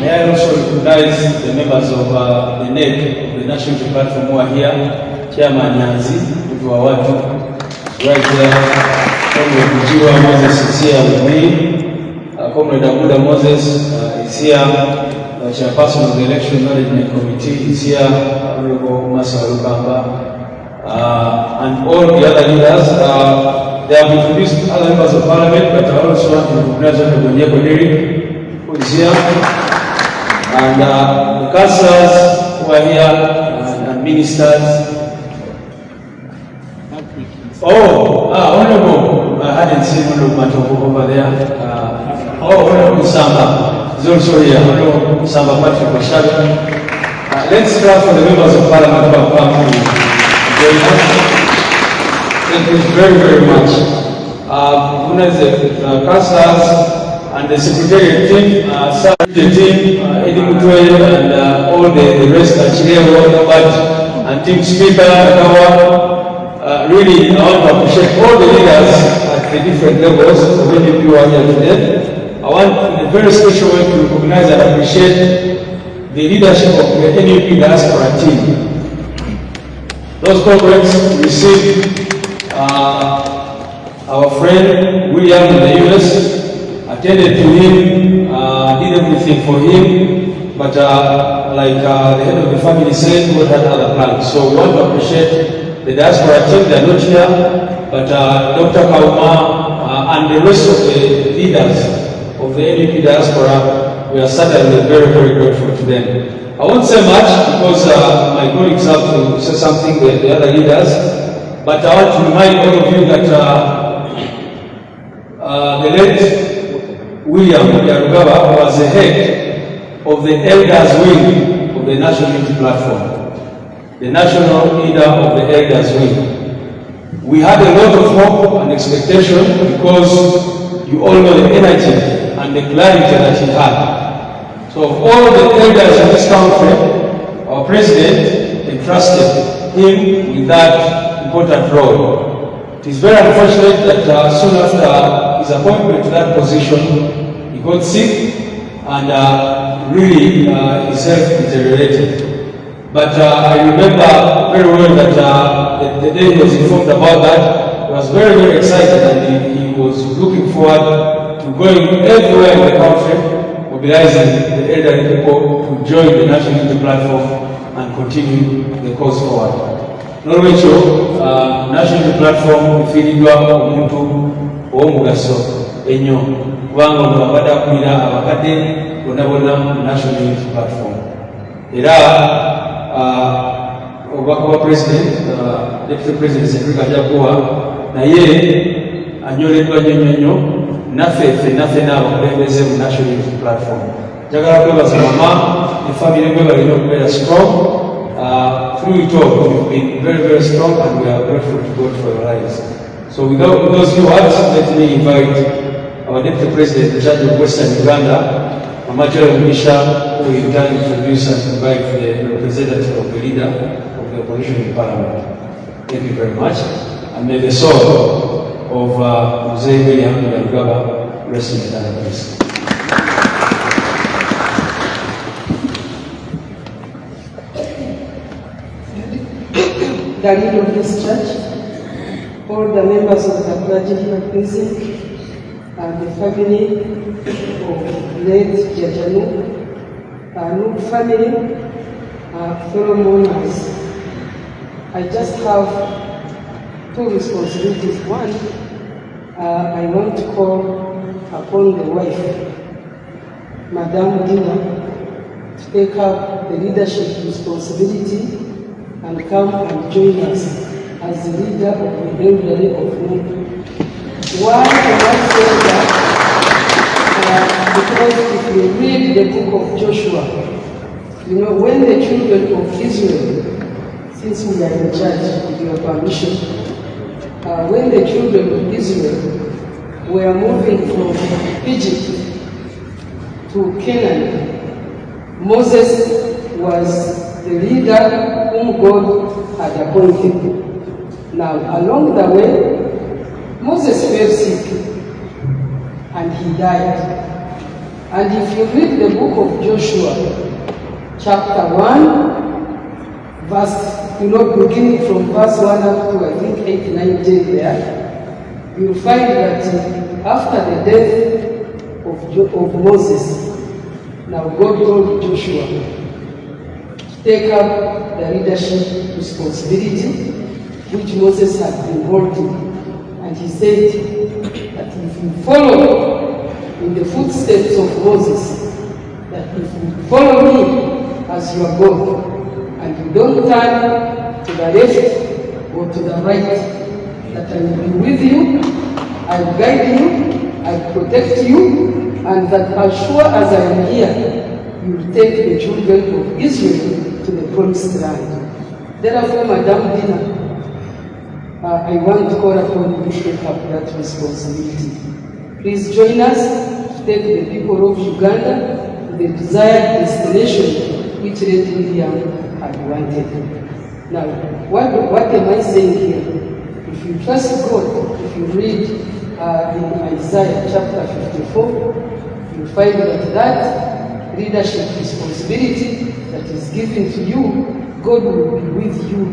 may I also recognize the members of the NEC, of the National Unity Platform, who are here. Chairman Nanzi, who are right there. Comrade Bwino Moses is here with me. Comrade Abuda Moses is here. The chairperson of the Election Management Committee is here. Honorable Masa Lubamba. And all the other leaders. They have introduced other members of Parliament, but I also want to recognize Honorable who is here. And the councillors who are here, and ministers. Honorable, I hadn't seen Honorable Matoko over there. Honorable Samba is also here. Honorable Samba Patrick Washabi. Let's start for the members of Parliament who have come to join us. Thank you very, very much. The councillors and the secretariat team, the team, Eddie Mutwe, and all the rest, and team speaker, really, I want to appreciate all the leaders at the different levels of NUP who are here today. I want, in a very special way, to recognize and appreciate the leadership of the NUP diaspora team. Those comrades received our friend William in the US, attended to him, did everything for him, but like the head of the family said, God had other plans. So we want to appreciate the diaspora team. They are not here, but Dr. Kauma and the rest of the leaders of the NUP diaspora, we are certainly very, very grateful to them. I won't say much because my colleagues have to say something, the other leaders, but I want to remind all of you that the late William Yarugaba was the head of the elders wing of the National Unity Platform, the national leader of the elders wing. We had a lot of hope and expectation because you all know the energy and the clarity that he had. So of all the elders in this country, our president entrusted him with that important role. It is very unfortunate that soon after his appointment to that position, he got sick and really his health deteriorated. But I remember very well that the day he was informed about that, he was very, very excited and he was looking forward to going everywhere in the country, mobilizing the elderly people to join the National Unity Platform and continue the cause forward. Norwecho, National Unity Platform ifilidwa omuntu ow'omugaso ennyo kubanga ono abadde akulira abakadde bonna mu National Unity Platform. Era obubaka bwa President, Deputy President Cedric Ajakuwa naye anyoleddwa nnyo naffe n'abakulembeze mu National Unity Platform. Njagala kwebaza mama ne family mwe balina okubeera strong. Through it all, you've been very, very strong, and we are grateful to God for your lives. So with those few words, let me invite our Deputy President, the Judge of Western Uganda, Mama Joel Misha, who will then introduce and invite the representative of the leader of the opposition in Parliament. Thank you very much, and may the soul of Jose William Yarugaba rest in eternal peace. The leader of this church, all the members of the clergy here present, and the family of late Jjaja Nuk family, fellow mourners. I just have two responsibilities. One, I want to call upon the wife, Madame Dina, to take up the leadership responsibility and come and join us as the leader of the elderly of Nuk. Why do I say that? Because if you read the book of Joshua, you know, when the children of Israel, since we are in charge with your permission, when the children of Israel were moving from Egypt to Canaan, Moses was the leader whom God had appointed. Now, along the way, Moses fell sick and he died. And if you read the book of Joshua, chapter 1, verse, beginning from verse 1 up to I think 8, 9, 10 there, you'll find that after the death of Moses, now God told Joshua to take up the leadership responsibility which Moses had been holding. And he said that if you follow in the footsteps of Moses, that if you follow me as your God, and you don't turn to the left or to the right, that I will be with you, I will guide you, I will protect you, and that as sure as I am here, you will take the children of Israel to the promised land. Therefore, Madam Dina, I want to call upon you to take up that responsibility. Please join us to take the people of Uganda to the desired destination which Late William had wanted. Now, what am I saying here? If you trust God, if you read in Isaiah chapter 54, you find that leadership responsibility that is given to you, God will be with you.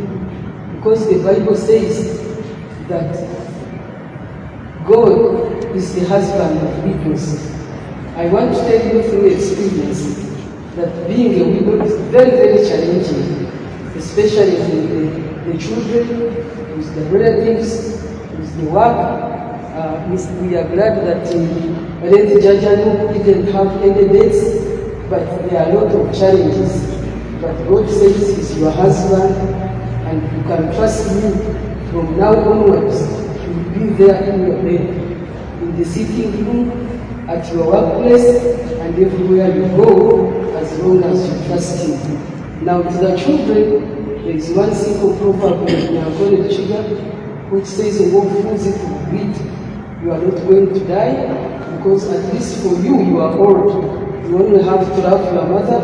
Because the Bible says that God is the husband of widows. I want to tell you through experience that being a widow is very, very challenging, especially with the children, with the relatives, with the work. We are glad that jjaja didn't have any dates, but there are a lot of challenges. But God says He's your husband, and you can trust me from now onwards. He will be there in your bed, in the sitting room, at your workplace, and everywhere you go, as long as you trust Him. Now, to the children, there is one simple proverb in our college which says, you are not going to die, because at least for you, you are old. You only have to love your mother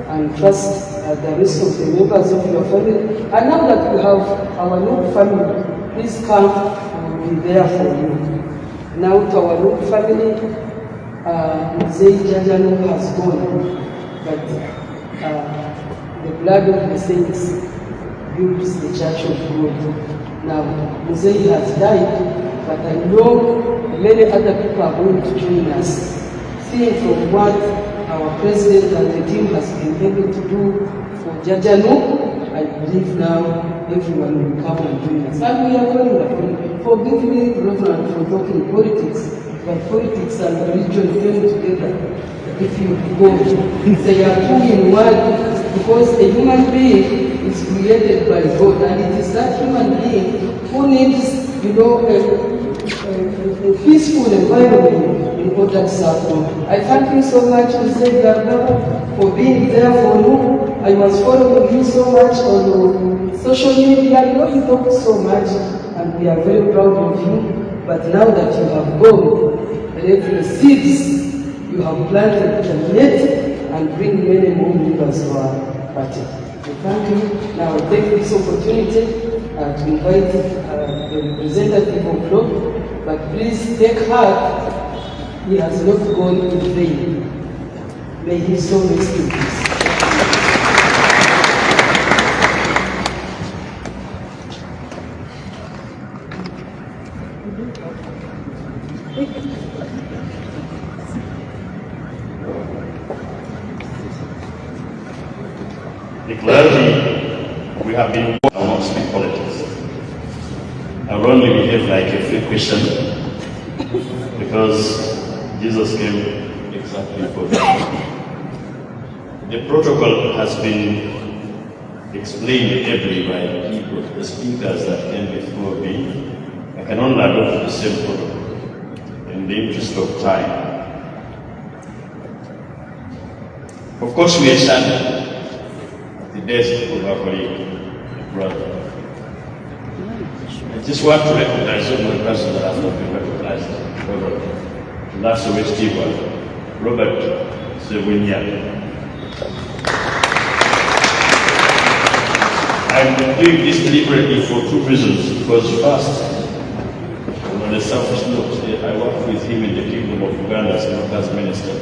and trust the rest of the members of your family. And now that we have our new family, please come, we will be there for you. Now to our new family, jjaja has gone, but the blood of the saints builds the church of God. Now, Mzee has died, but I know many other people are going to join us. Seeing from what our president and the team has been able to do for jjaja, I believe now everyone will come and join us. And we are going, forgive me, Reverend, for talking politics, but politics and religion came together. If you go, they are two in one, because a human being is created by God, and it is that human being who needs, a peaceful environment in order to serve God. I thank you so much, Mr. Gardner, for being there for you. I was following you so much on social media. You talk so much, and we are very proud of you. But now that you have gone, let the seeds you have planted germinate and bring many more members to our party. So thank you. Now I take this opportunity to invite the representative of Lord, but please take heart, he has not gone in vain. May his soul rest in peace. The clergy, we have been I won't speak politics. I will only behave like a free Christian because Jesus came exactly for that. The protocol has been explained ably by people, the speakers that came before me. I can only adopt the same protocol in the interest of time. Of course, we are sad the death of our colleague, brother. I just want to recognize one more person that has not been recognized, Robert. Last week, Robert Bwino. I'm doing this deliberately for two reasons. Because first, on a selfish note, I worked with him in the Kingdom of Uganda as an minister.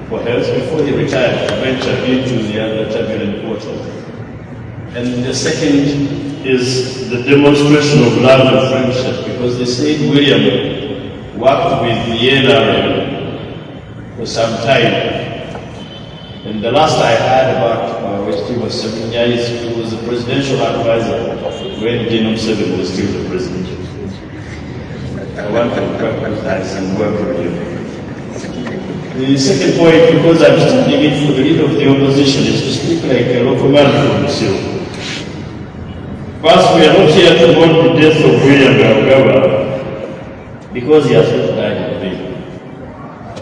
for health before he retired to venture into the other turbulent waters. And the second is the demonstration of love and friendship, because they said William worked with the NRM for some time. And the last I heard about which he was 7 years, he was a presidential advisor when Genome 7 was still the president. I want to recognize and work with you. The second point, because I'm standing in for the leader of the opposition, is to speak like a local man from the seal. First, we are not here to mourn the death of William Gawugaba because he has not died in vain.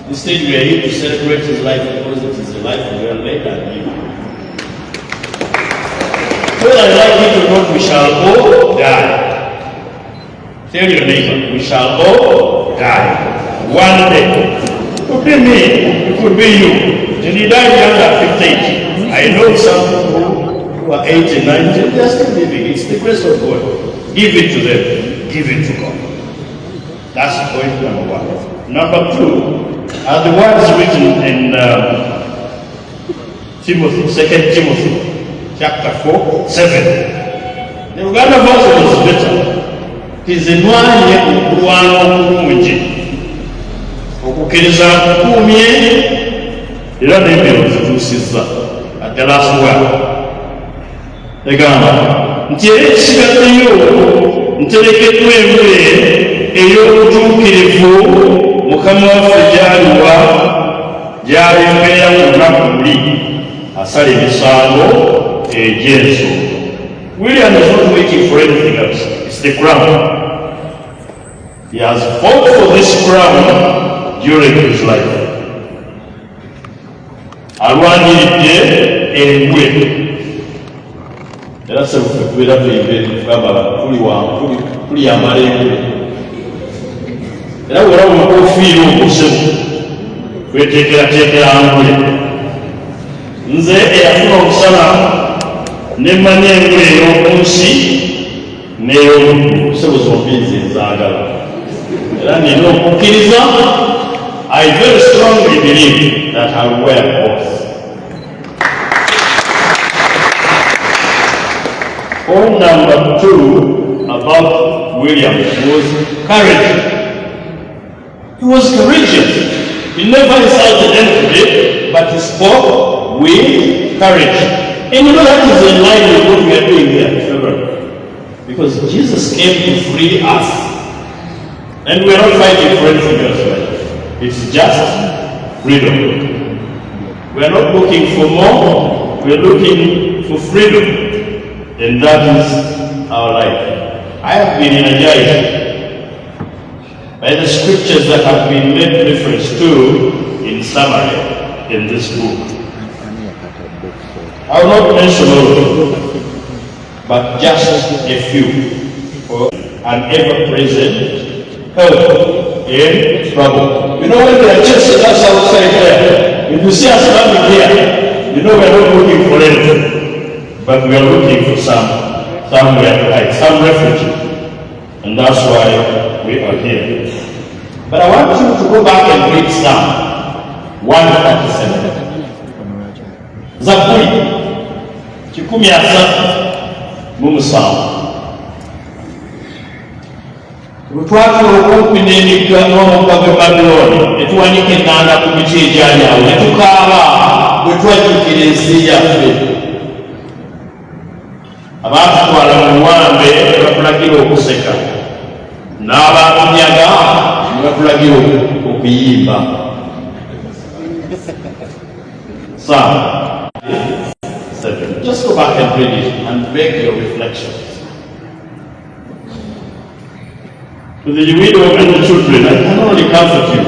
Instead, we are here to celebrate his life because it is a life well led and lived. Whether like it or not, we shall all die. Tell your neighbor, we shall all die. One day. It could be me, it could be you. And he died young at 58. I know some people who are 80, 90, they are still living. It's the grace of God. Give it to them. Give it to God. That's point number one. Number two are the words written in Timothy, 2 Timothy, chapter 4, 7. The Uganda version is better. Tizimwanye okuwanga okulungi okukkiriza nkukumye era n'ebiro zituusizza at the last word. Egamba nti era ekisigaddeyo nterekeddwa engule ey'obutuukirivu Mukama waffe gy'aliwa gy'alembeera ku lunaku luli asala emisango egy'ensonga. William is not waiting for anything else. It's the crown. He has fought for this crown during his life. Alwanyiridde engwe. Era se tubeera tugamba tuli yamala engwe. Era bw'olaba omukofiira omusebu weteekerateekera ngwe. Nze eyafuna okusala nemanya engule ey'oku nsi n'ey'omuddu sebo zombi nze nzaagala. Era nina okukkiriza, I very strongly believe that I will wear both. Point number two about William was courage. He was courageous. He never insulted anybody, but he spoke with courage. And you know that is in line with what we are doing here, because Jesus came to free us. And we are not fighting for anything else, right? It's just freedom. We are not looking for more, we are looking for freedom. And that is our life. I have been energized by the scriptures that have been made reference to in summary in this book. I will not mention all of them, but just a few for an ever-present help in trouble. You know, when they are chasing us outside there, if you see us coming here, you know we are not looking for anything, but we are looking for somewhere to hide, some refuge. And that's why we are here. But I want you to go back and read Psalm 137. Zaburi 137. Lutwatula okumpi n'emigga n'omugga gw'e Babilooni ne tuwanika ennanga ku miti egyali awo ne tukaaba bwe twajjukira ensi yaffe. Abaatutwala mu buwambe ne batulagira okuseka, n'abaatunyaga ne batulagira okuyimba. Psalm 7. Just go back and read it and make your reflections. To the widow and the children, I can only comfort you.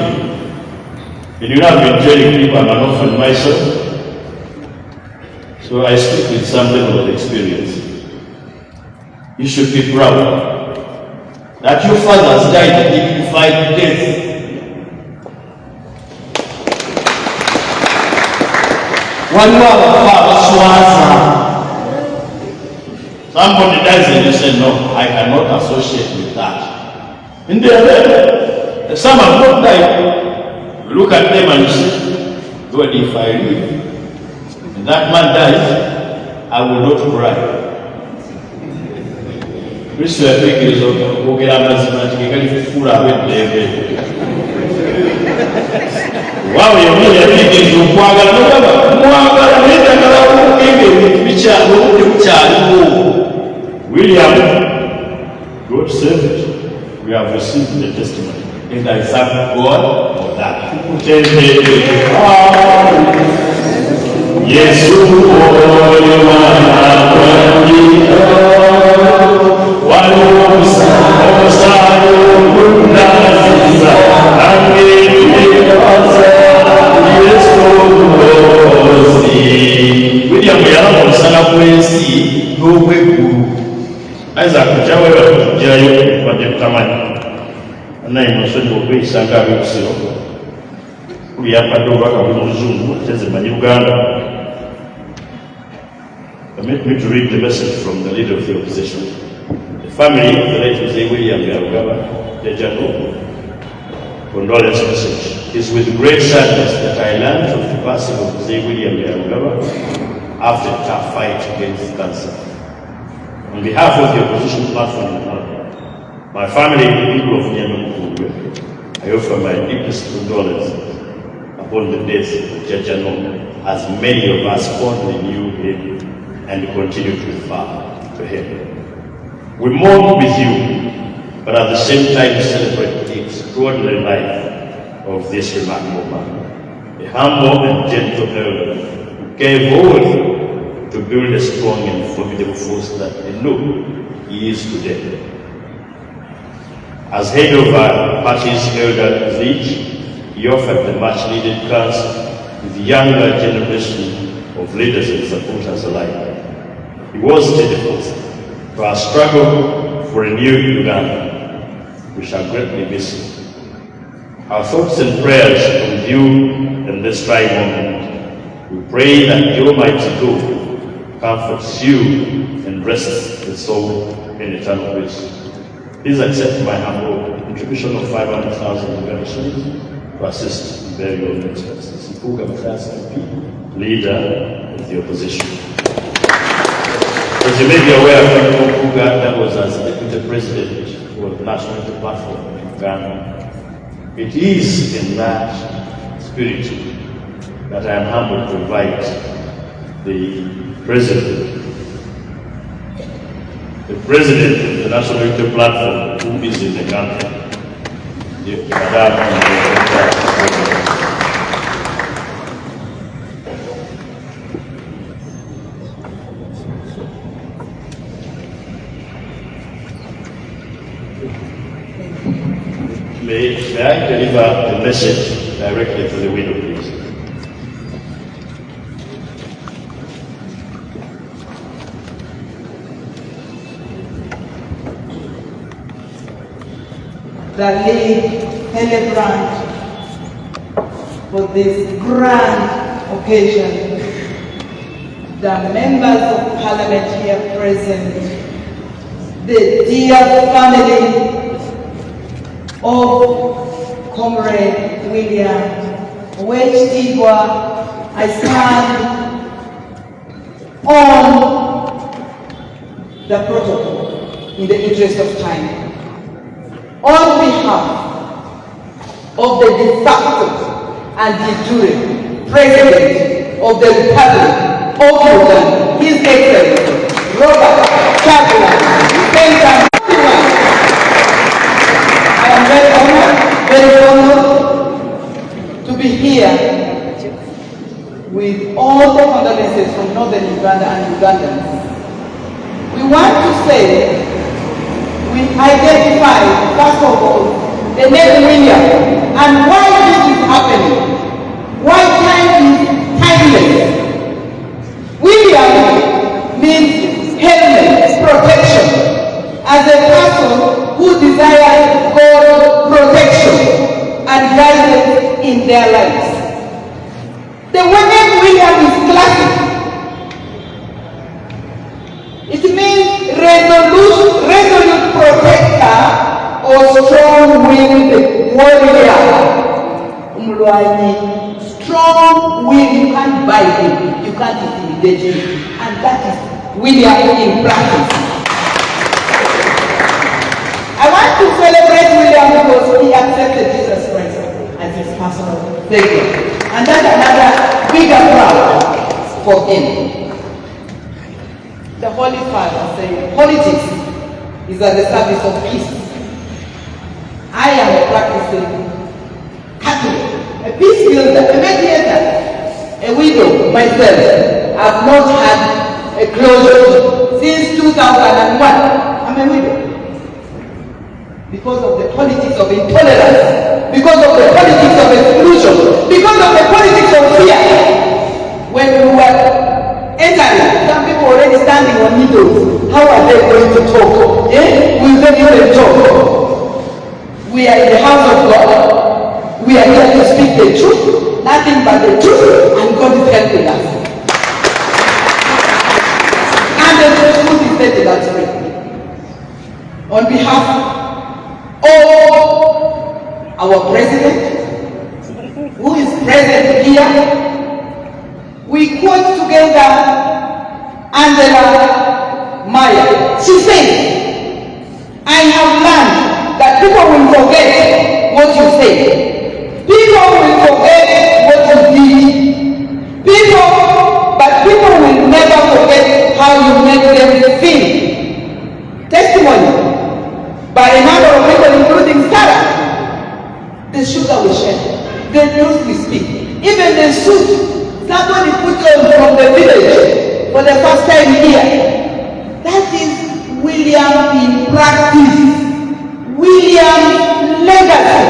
And you have been telling people I'm an orphan myself, so I speak with some level of experience. You should be proud that your fathers died dignified death. Somebody dies and you say, no, I cannot associate with that. And they are there. Some have not died. You look at them and you say, Lord, if I live and that man dies, I will not cry. Kristo yatekereza okwogera amazima nti gekalifufuula ab'eddembe. Waawe yonna yatekereza okwagala nogamba mwagala naye njagala okugenda ebintu bikyali obudde bukyaliwo. William, God saved. We have received the testimony. And I thank God for that. Yes, William yalamusana kw'ensi n'obweggulu. Isaac jawe bakujjayo wadde tutamanyi. Naye musonyi okweyisanga ab'ekusiro. Kuli yampadde obubaka buli muzungu tezimanyi Luganda. Permit me to read the message from the leader of the opposition. The family of the late Mzee William Yarugaba, jjaja, condolence message. It is with great sadness that I learned of the passing of Mzee William Yarugaba after a tough fight against cancer. On behalf of the opposition platform, my family and the people of Nyamukuru, I offer my deepest condolences upon the death of jjaja, as many of us fondly knew him and continue to refer to him. We mourn with you, but at the same time celebrate the extraordinary life of this remarkable man, a humble and gentle elder who gave all to build a strong and formidable force that I know he is today. As head of our party's elder village, he offered the much-needed counsel to the younger generation of leaders and supporters alike. He was steadfast to our struggle for a new Uganda. We shall greatly miss him. Our thoughts and prayers with you in this trying moment. We pray that the Almighty God comforts you and rests the soul in eternal peace. Please accept my humble contribution of 500,000 Uganda shillings to assist in burial expenses. Mpuga Mathias MP, leader of the opposition. As you may be aware, Mpuga, that was as deputy president for the National Unity Platform in Uganda. It is in that spirit that I am humbled to invite the president of the National Unity Platform, who is in the country, May I deliver the message directly to the widow, please? The lead celebrant for this grand occasion, the members of Parliament here present, the dear family of Comrade William HE Bobwiwine, I stand on the protocol in the interest of time. On behalf of the de facto and de jure President of the Republic of Uganda, His Excellency Robert Chagulanyi Ssentamu, I am very honored to be here with all the condolences from Northern Uganda and Ugandans. We want to say, we identify, first of all, the name William and why this is happening. Why time is timeless. William means helmet, protection, as a person who desires God's protection and guidance in their lives. The name William is classic. It means resolute protector or strong-willed warrior. Umulwanyi, strong will. You can't buy him, you can't intimidate him. And that is William in practice. I want to celebrate William because he accepted Jesus Christ as his personal Savior. And that's another bigger proud for him. The Holy Father said, politics is at the service of peace. I am a practicing Catholic, a peace builder, a mediator, a widow myself. I've not had a closure since 2001. I'm a widow. Because of the politics of intolerance, because of the politics of exclusion, because of the politics of fear. When we were entering, some people already standing on needles. How are they going to talk? Will they even talk? We are in the house of God. We are here to speak the truth, nothing but the truth, and God is helping us. And the truth is setting us free. On behalf of our president, who is present here, we quote together Angela Maya. She says, I have learned that people will forget what you say. People will forget what you did. People will never forget how you make them feel. Testimony by a number of people, including Sarah. The sugar we share, the news we speak, even the suit somebody put on from the village for the first time here. That is William in practice. William's legacy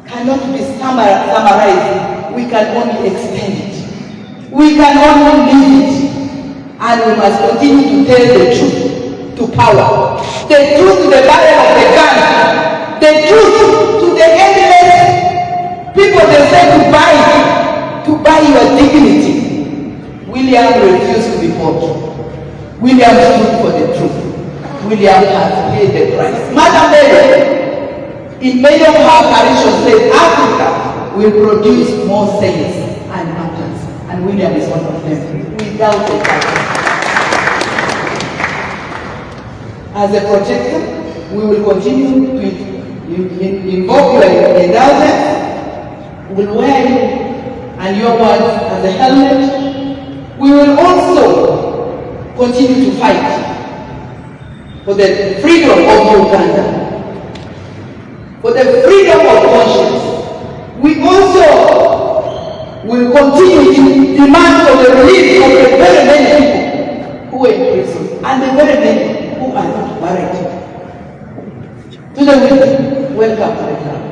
cannot be summarized. We can only extend it. We can only live it. And we must continue to tell the truth to power. The truth to the barrel of the gun. The truth to the headless people they say to buy your dignity. William refused to be bought. William stood for the truth. William has paid the price. Madam Mary, in many of her parishes, says Africa will produce more saints and martyrs, and William is one of them, without a doubt. As a protector, we will continue to invoke your indulgence. We will wear you and your words as a helmet. We will also continue to fight for the freedom of Uganda, for the freedom of conscience. We also will continue to demand for the release of the very many people who are in prison and the very many who are not married. To the women, welcome to the club.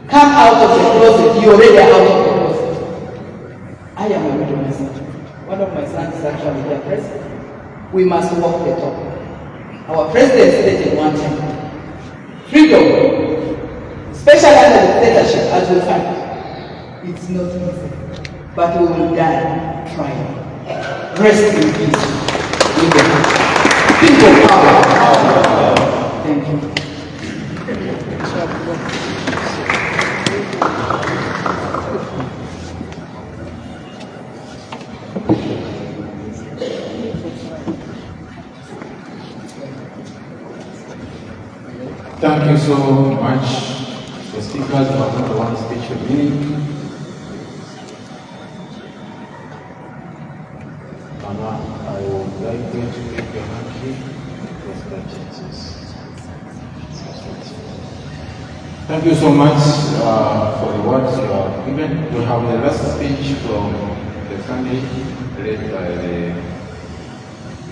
Come out of the closet. You already are out of the closet. I am a widow myself. One of my sons is actually their president. We must walk the talk. Our president stated one time, freedom, especially under dictatorship, as we find, it's not easy, but we will die trying. Rest in peace. People power. Thank you. Thank you so much. The speakers are not the one speech with me. Mama, I would like you to take your hand here. Thank you so much for the words you have given. We have the last speech from the family led by the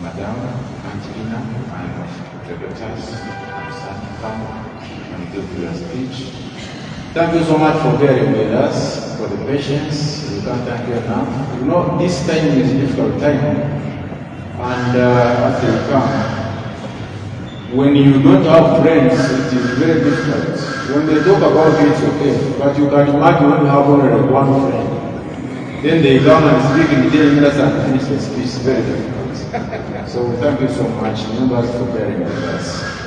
Madam Angelina and the daughters. And give your speech. Thank you so much for bearing with us, for the patience. We can't thank you enough. You know, this time is a difficult time. And as you come, when you don't have friends, it is very difficult. When they talk about you, it's okay. But you can imagine when you have only one friend. Then they come and speak in 10 minutes and finish the speech. It's very difficult. So thank you so much, members, for bearing with us.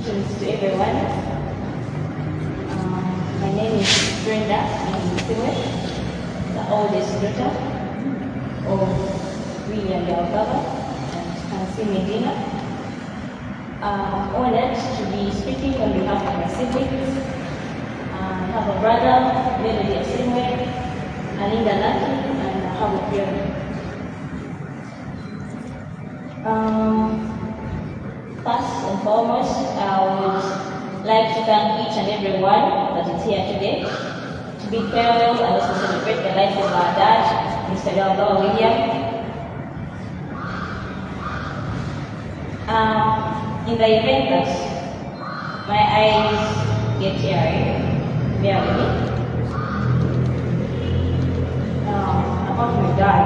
Greetings to everyone. My name is Brenda Misiwe, the oldest daughter of William Yalgaba and Nancy Medina. I'm honored to be speaking on behalf of my siblings. I have a brother, Melody Asimwe, Alinda Laki, and I have a friend. First and foremost, I would like to thank each and every one that is here today to be farewell and also celebrate the life of our dad, Mr. Yalgaba William. In the event that my eyes get teary, bear with me. About my dad.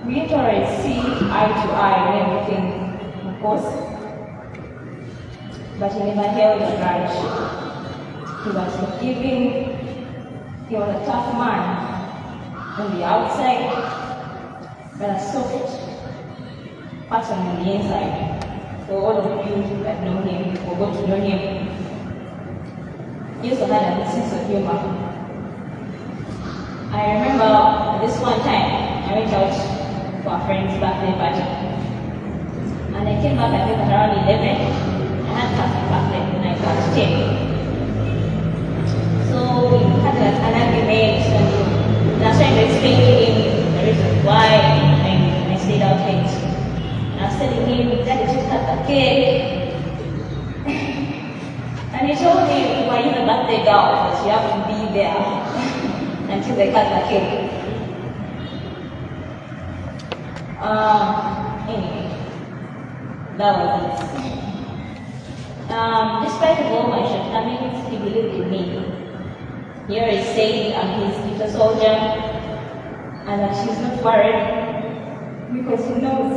We don't always see eye to eye and everything, of course, but he never held a grudge. He was forgiving. He was a tough man on the outside, but a soft person on the inside. For all of you that know him or got to know him, he also had a sense of humor. I remember this one time I went out for a friend's birthday party, and I came back I think at around 11. I had something back then when I was 10. So we had an argument, and I was trying to explain to him the reason why I stayed out late. And I was telling him that he just cut the cake. And he told me, why you the birthday girl, but you have to be there until they cut the cake. Anyway, that was it. Despite of all my shortcomings, he believed in me. He always said I'm his little soldier and that he's not worried because he knows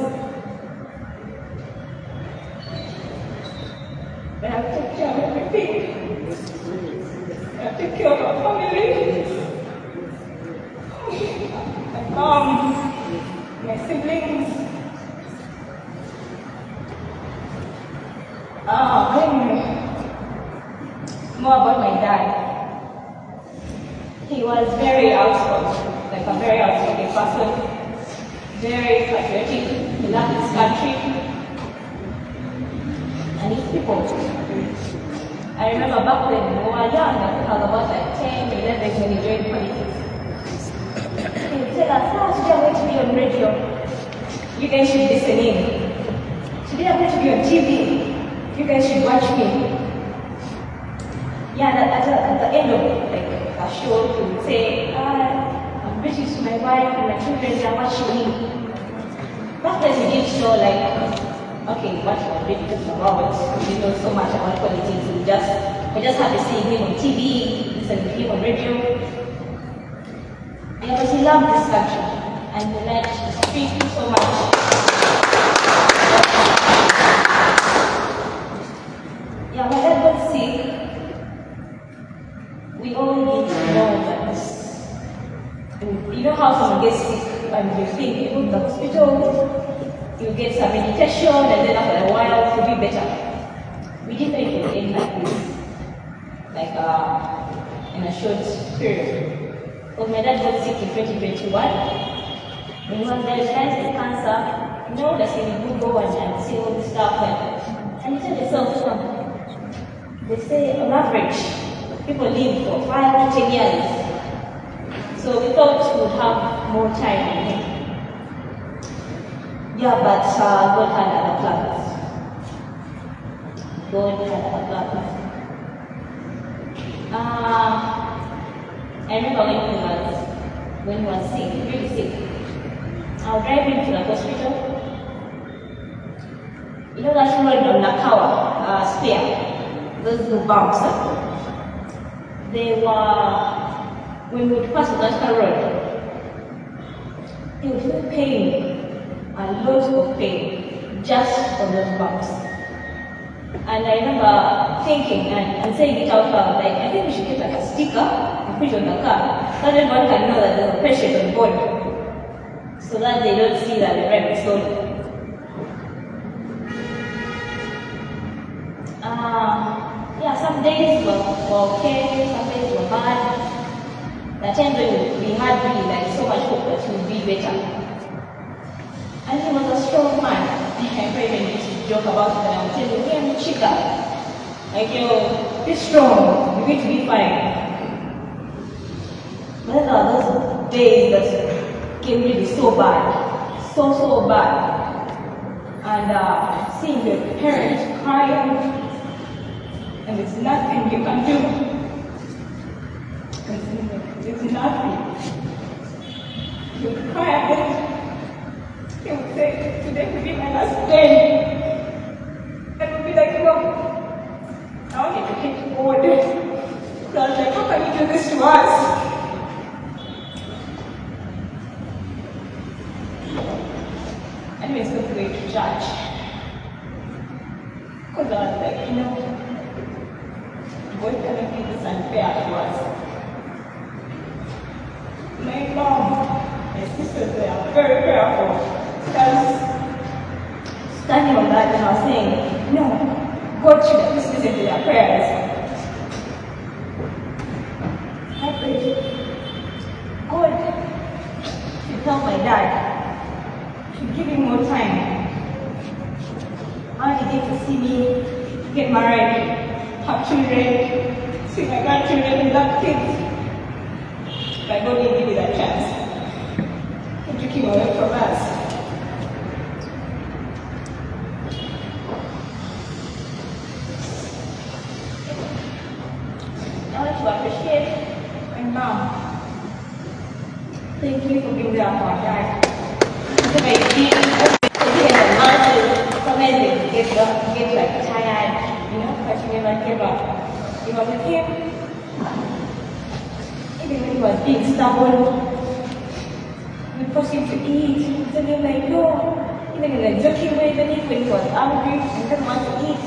that I'll take care of everything. I'll take care of our family, my mom, my siblings. More about my dad. He was very outspoken, like a very outspoken person, very patriotic. He loved his country and his people. I remember back then when we were young, I think I was about like 10, 11 when he joined politics. He would tell us, today I'm going to be on radio. You guys should listen in. Today I'm going to be on TV. You guys should watch me. Yeah, at the end of like a show, he would say, I'm British to my wife and my children, they are watching me. Back then he didn't show like, okay, what you are really talking about, we know so much about politics. We just have to see him on TV, listen to him on radio. Yeah, but he loved this country and he liked to speak so much. Yeah, my dad got sick. We all need to know that you know how someone gets sick and you think you go to the hospital, you get some medication, and then after a while you'll be better. We didn't know it would end like this, like in a short period. Because my dad got sick in 2021. When he was diagnosed with cancer, you know, that's when you go and see all this stuff, and you tell yourself, they say on average, people live for 5 to 10 years. So we thought we would have more time in him. Yeah, but God had other plans. God had other plans. I remember when he was sick, really sick. I was driving to the hospital. You know that road on Nakawa, Spear? Those little bumps. They were, when we would pass that road, he would feel pain, a lot of pain, just on those bumps. And I remember thinking and saying it out loud, like, I think we should get like a sticker and put it on the car, so that everyone can know that there's a patient on board, so that they don't see that they drive slowly. Yeah, some days were okay, some days were bad. There are times when we had really like so much hope that he would be better. And he was a strong man. I even used to joke about it, and I would tell him, "Yeah, I'm chica. Like, you know, be strong, you're going to be fine." But then there were those days that came really so bad, so bad. And seeing your parents crying, and there's nothing you can do. There's nothing. You would cry at them. He would say, "Today could be my last day." And would be like, "No, I want you to hit forward." So I was like, "How can you do this to us?" And he was going to go to church. Because I was like, you know, God cannot be this unfair to us. My mom, my sisters, they are very careful. Because standing on that, and I was saying, no, God should at least listen to their prayers. I prayed, God should tell my dad, should give him more time. I want him to see me get married, have children, see my grandchildren and love kids. But God didn't give me that chance. He took him away from us. I want to appreciate my mom. Thank you for being there for our dad. So my kids, the mountains, sometimes they get like tired, you know, but you never give up. You know, with him, even when he was being stubborn, we forced him to eat. So they were like, no, even in a joking way, even when he was angry and didn't want to eat.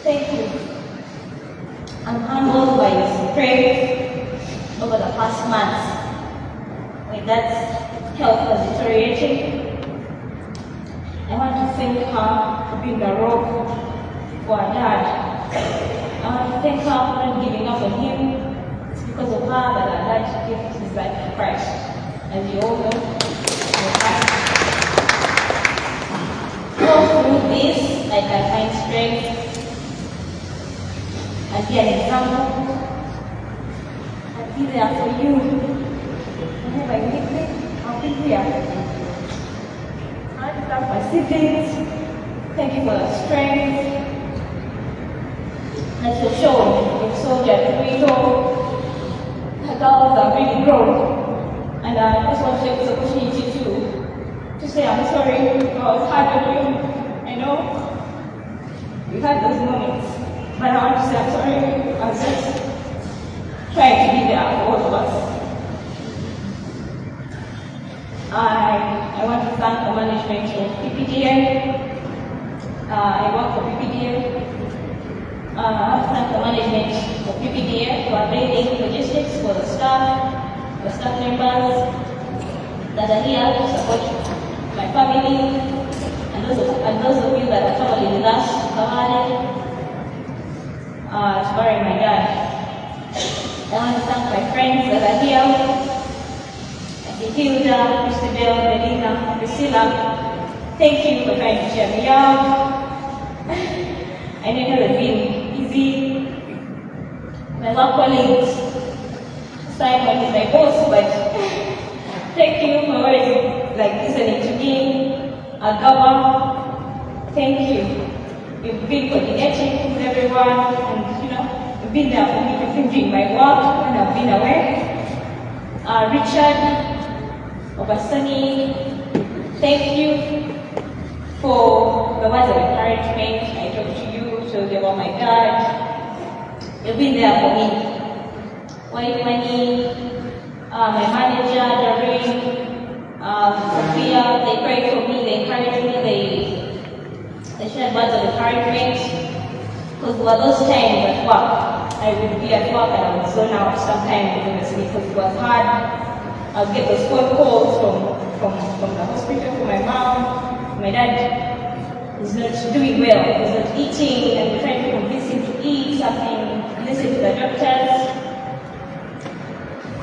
Thank you. I'm humbled by your strength over the past months. My dad's health was deteriorating. I want to thank her for being the rock for our dad. I want to thank her for not giving up on him. It's because of her that our dad gave his life to Christ. As you all know, all through this, I can find strength and be an example. I'll be there for you. Whenever you need me, I'll be here. I love my siblings. Thank you for the strength that you've shown in Soldier and Bwino. The girls are really grown. And I just want to take this opportunity to say I'm sorry. I was hard on you. I know we had those moments. But I want to say I'm sorry. I was just trying to be there for all of us. I want to thank the management of PPDA. I work for PPDA. I want to thank the management of PPDA for upgrading logistics for the staff members that are here to support my family, and those of you that are traveling with us to Kawale, to bury my dad. I want to thank my friends that are here. Hilda, Christabel, Melina, Priscilla, thank you for trying to cheer me up. I know it has been easy. My love colleagues, Simon is my boss, but thank you for always listening to me. Agaba, thank you. You've been coordinating with everyone, and you've been there for me. You've been doing my work when I've been away. Richard, Obasani, thank you for the words of encouragement. I talked to you, told you about my dad. You've been there for me. White Money, my manager, Doreen, Sophia, they prayed for me, they encouraged me, They shared words of encouragement, because there were those times at work, I would be at work and I would zone out sometimes honestly because it was hard. I would get those phone calls from the hospital, from my mom. My dad is not doing well, he's not eating, and we're trying to convince him to eat something, listen to the doctors.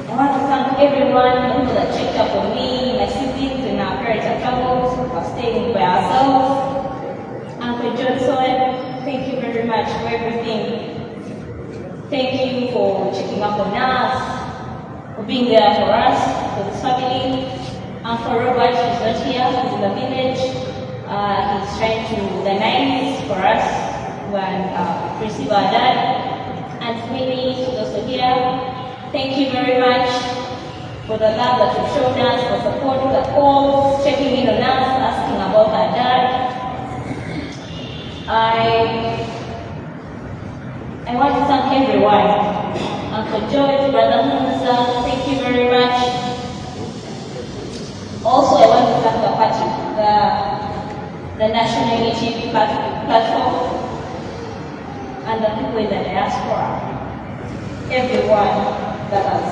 I want to thank everyone who that checked up on me, my siblings and our parents at troubles, for staying by ourselves. Uncle Johnson, thank you very much for everything. Thank you for checking up on us, for being there for us, for this family. Uncle Robert is not here, he's in the village. He's trying to organize for us when we receive our dad. And Minnie is also here. Thank you very much for the love that you've shown us, for supporting the calls, checking in on us, asking about our dad. I want to thank everyone. Uncle George, Brother Hamza, thank you very much. Also, I want to thank the party, the National Unity Platform, and the people in the diaspora. Everyone that has